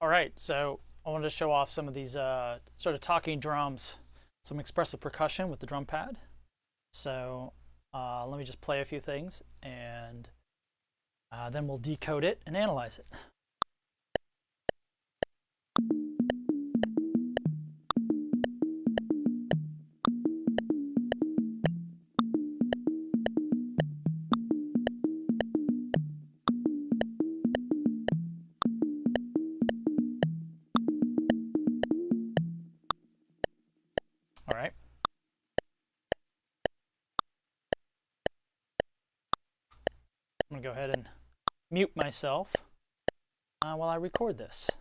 All right, so I wanted to show off some of these sort of talking drums, some expressive percussion with the drum pad. So let me just play a few things and then we'll decode it and analyze it. All right. I'm going to go ahead and mute myself while I record this.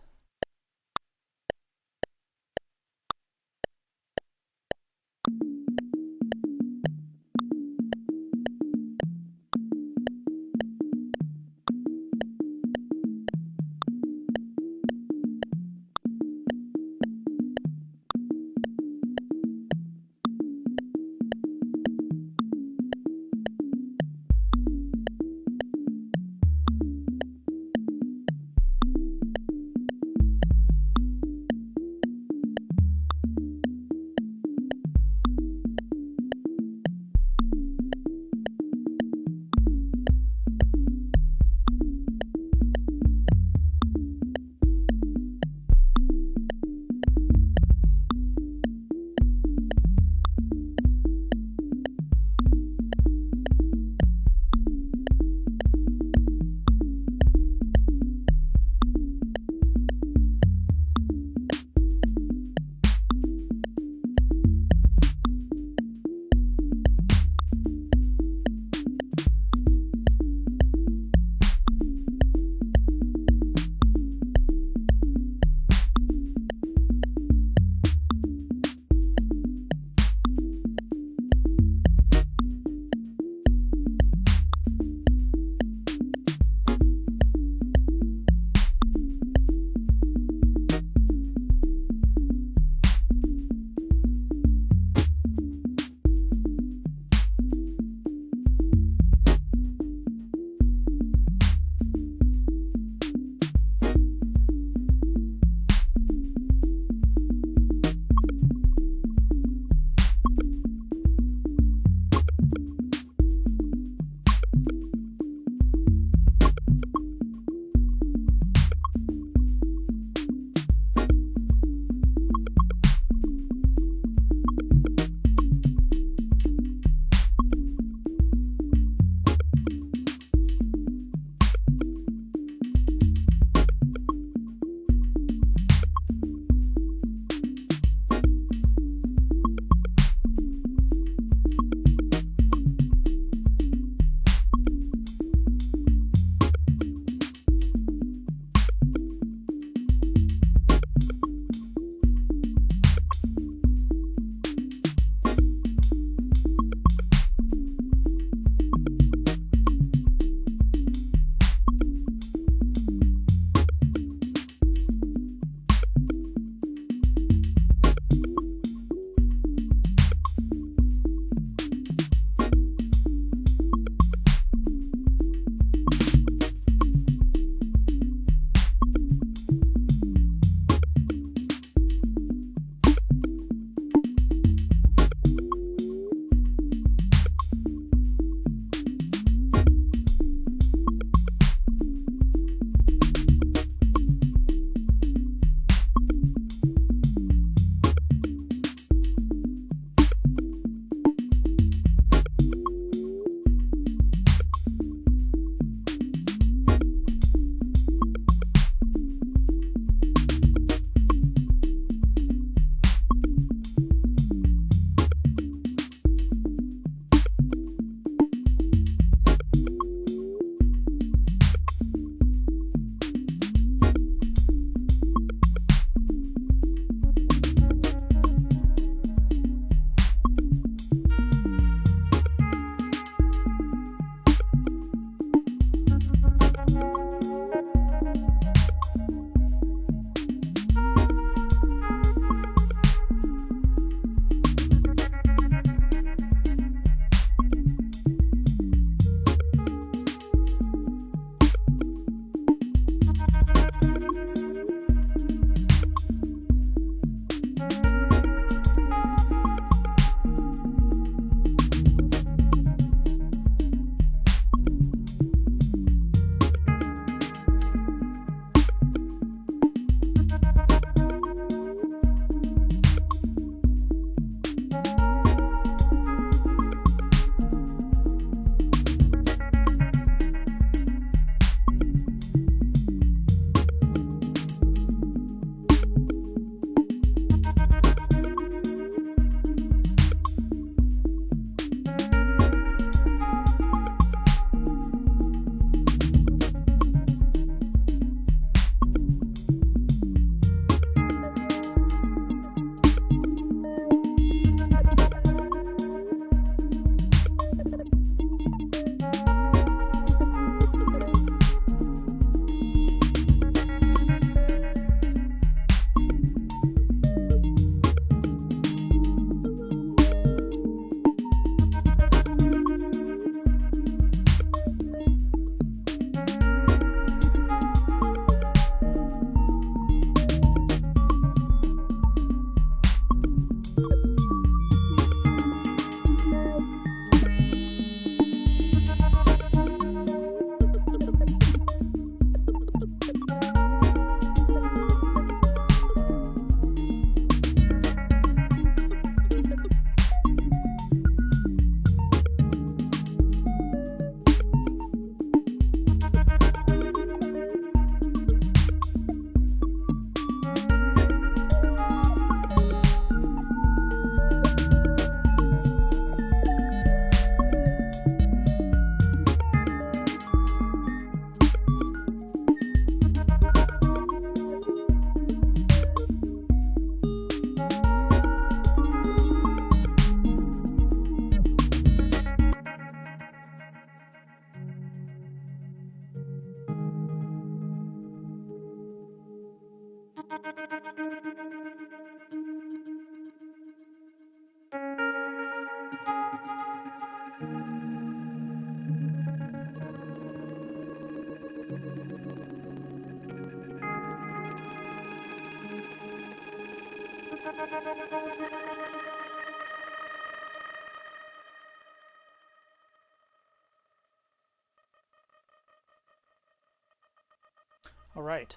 All right,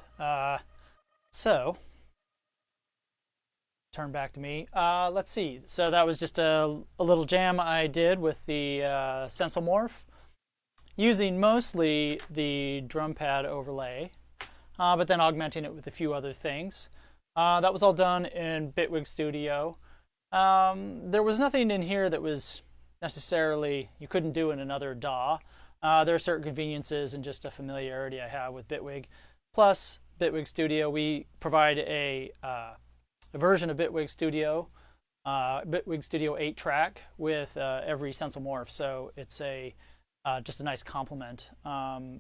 so turn back to me. Let's see. So that was just a little jam I did with the Sensel Morph, using mostly the drum pad overlay, but then augmenting it with a few other things. That was all done in Bitwig Studio. There was nothing in here that was necessarily you couldn't do in another DAW. There are certain conveniences and just a familiarity I have with Bitwig. Plus, Bitwig Studio, we provide a version of Bitwig Studio 8-track with every Sensel Morph, so it's just a nice complement.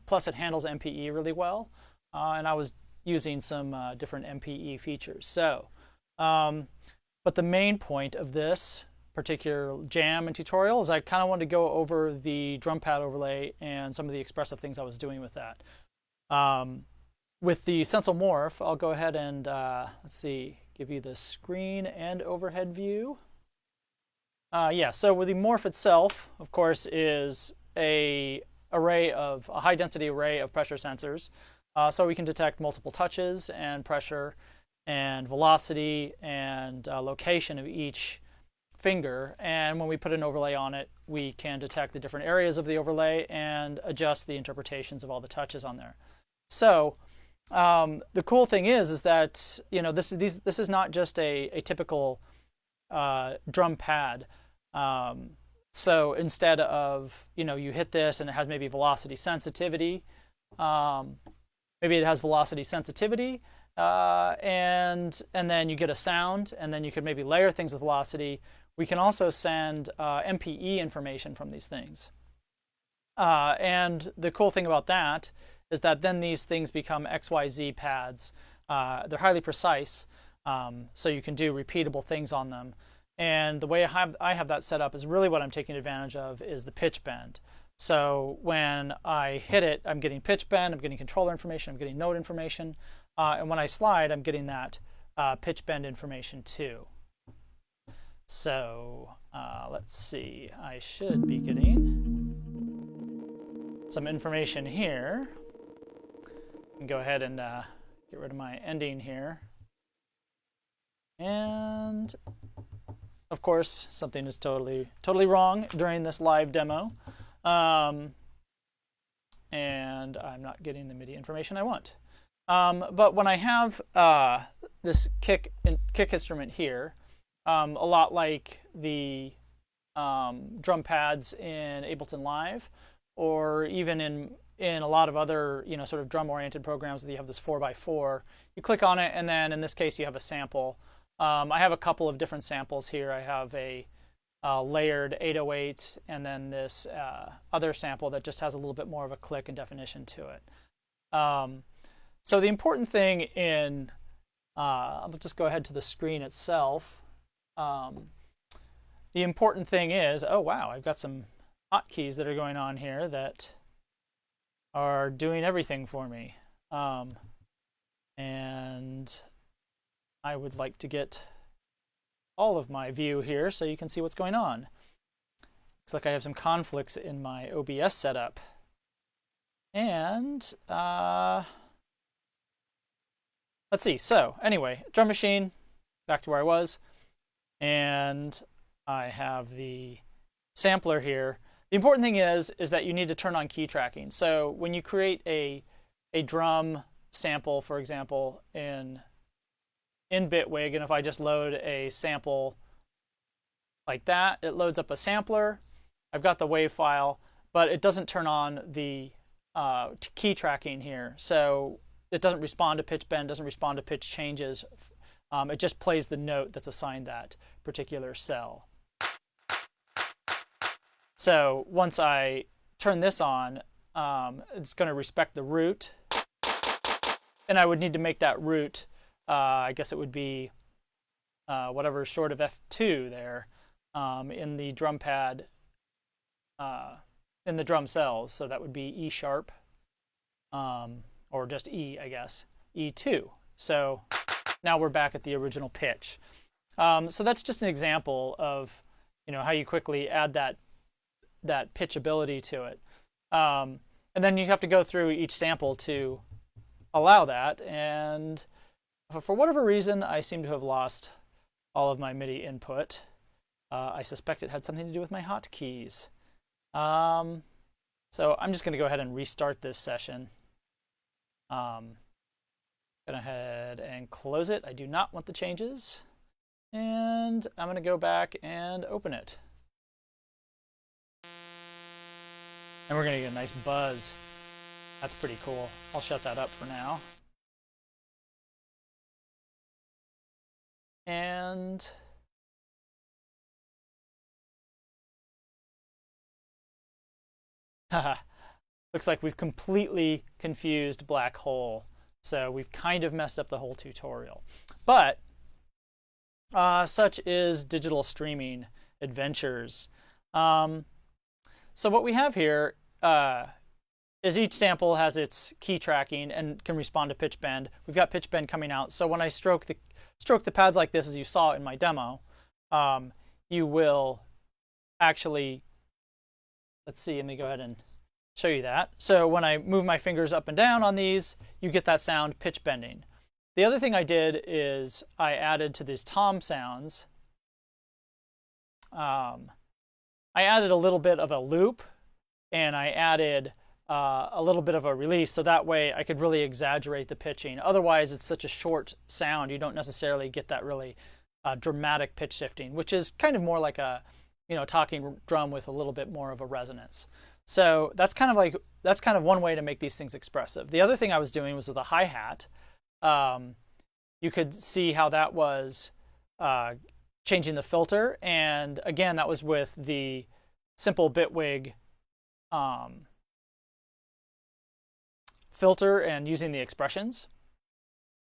Plus, it handles MPE really well, and I was using some different MPE features. So, but the main point of this particular jam and tutorial is I kind of wanted to go over the drum pad overlay and some of the expressive things I was doing with that. With the Sensel Morph, I'll go ahead and let's see, give you the screen and overhead view. Yeah, so with the Morph itself, of course, is a high density array of pressure sensors. So we can detect multiple touches and pressure and velocity and location of each finger. And when we put an overlay on it, we can detect the different areas of the overlay and adjust the interpretations of all the touches on there. So the cool thing is that this is not just a typical drum pad. So instead of you hit this and it has maybe velocity sensitivity, maybe it has velocity sensitivity, and then you get a sound, and then you could maybe layer things with velocity. We can also send MPE information from these things. And the cool thing about that is that then these things become XYZ pads. They're highly precise, so you can do repeatable things on them. And the way I have that set up is really what I'm taking advantage of is the pitch bend. So when I hit it, I'm getting pitch bend, I'm getting controller information, I'm getting note information, and when I slide, I'm getting that pitch bend information too. So let's see, I should be getting some information here. I can go ahead and get rid of my ending here. And of course, something is totally wrong during this live demo. And I'm not getting the MIDI information I want. But when I have this kick instrument here, a lot like the drum pads in Ableton Live, or even in a lot of other sort of drum-oriented programs that you have this 4x4, you click on it, and then in this case you have a sample. I have a couple of different samples here. I have a layered 808, and then this other sample that just has a little bit more of a click and definition to it. So the important thing I'll just go ahead to the screen itself. The important thing is, oh wow, I've got some hotkeys that are going on here that are doing everything for me. And I would like to get all of my view here so you can see what's going on. Looks like I have some conflicts in my OBS setup. And let's see. So anyway, drum machine, back to where I was. And I have the sampler here. The important thing is that you need to turn on key tracking. So when you create a drum sample, for example, in Bitwig, and if I just load a sample like that, it loads up a sampler. I've got the WAV file, but it doesn't turn on the key tracking here. So it doesn't respond to pitch bend, doesn't respond to pitch changes. It just plays the note that's assigned that particular cell. So once I turn this on, it's going to respect the root. And I would need to make that root, I guess it would be whatever is short of F2 there in the drum pad, in the drum cells. So that would be E sharp, or just E, I guess, E2. So now we're back at the original pitch. So that's just an example of, how you quickly add that pitchability to it. And then you have to go through each sample to allow that. And for whatever reason, I seem to have lost all of my MIDI input. I suspect it had something to do with my hotkeys. So I'm just going to go ahead and restart this session. Go ahead and close it. I do not want the changes. And I'm going to go back and open it. And we're going to get a nice buzz. That's pretty cool. I'll shut that up for now. And looks like we've completely confused Black Hole. So we've kind of messed up the whole tutorial. But such is digital streaming adventures. So what we have here is each sample has its key tracking and can respond to pitch bend. We've got pitch bend coming out. So when I stroke the pads like this, as you saw in my demo, you will actually, let's see, let me go ahead and show you that. So when I move my fingers up and down on these, you get that sound pitch bending. The other thing I did is I added to these tom sounds, I added a little bit of a loop, and I added a little bit of a release, so that way I could really exaggerate the pitching. Otherwise, it's such a short sound, you don't necessarily get that really dramatic pitch shifting, which is kind of more like a talking drum with a little bit more of a resonance. So that's kind of one way to make these things expressive. The other thing I was doing was with a hi-hat. You could see how that was changing the filter, and again, that was with the simple bitwig filter and using the expressions.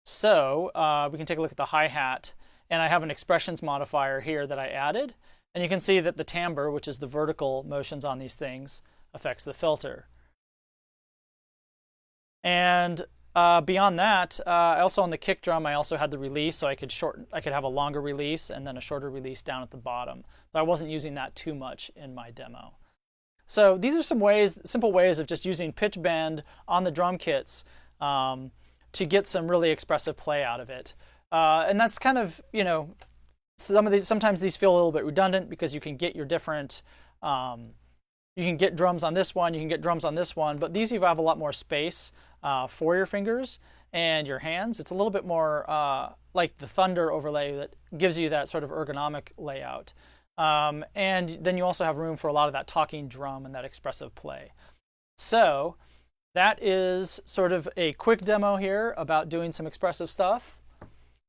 So we can take a look at the hi-hat, and I have an expressions modifier here that I added, and you can see that the timbre, which is the vertical motions on these things, affects the filter. And beyond that, also on the kick drum, I also had the release, so I could have a longer release and then a shorter release down at the bottom. But I wasn't using that too much in my demo. So these are some simple ways of just using pitch bend on the drum kits to get some really expressive play out of it. And that's kind of, sometimes these feel a little bit redundant because you can get your different, you can get drums on this one, you can get drums on this one, but these you have a lot more space for your fingers and your hands. It's a little bit more like the Thunder overlay that gives you that sort of ergonomic layout. And then you also have room for a lot of that talking drum and that expressive play. So that is sort of a quick demo here about doing some expressive stuff.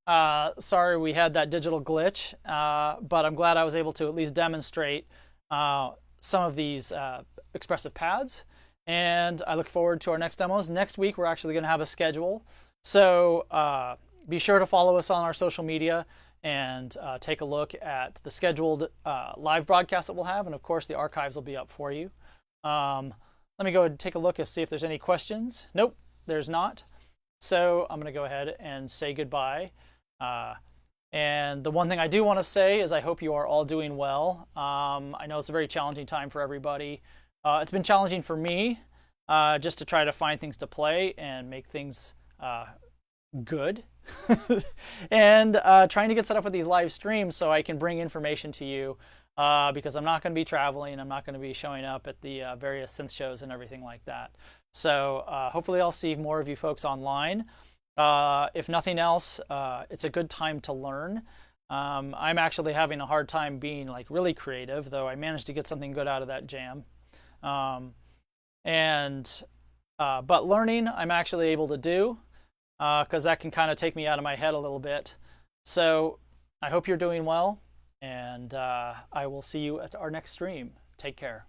Sorry we had that digital glitch, but I'm glad I was able to at least demonstrate some of these expressive pads. And I look forward to our next demos. Next week, we're actually going to have a schedule. So be sure to follow us on our social media and take a look at the scheduled live broadcast that we'll have. And of course, the archives will be up for you. Let me go and take a look and see if there's any questions. Nope, there's not. So I'm going to go ahead and say goodbye. And the one thing I do want to say is I hope you are all doing well. I know it's a very challenging time for everybody. It's been challenging for me just to try to find things to play and make things good. And trying to get set up with these live streams so I can bring information to you because I'm not going to be traveling. I'm not going to be showing up at the various synth shows and everything like that. So hopefully I'll see more of you folks online. If nothing else, it's a good time to learn. I'm actually having a hard time being like really creative, though I managed to get something good out of that jam. But learning I'm actually able to do because that can kind of take me out of my head a little bit. So I hope you're doing well, and I will see you at our next stream. Take care.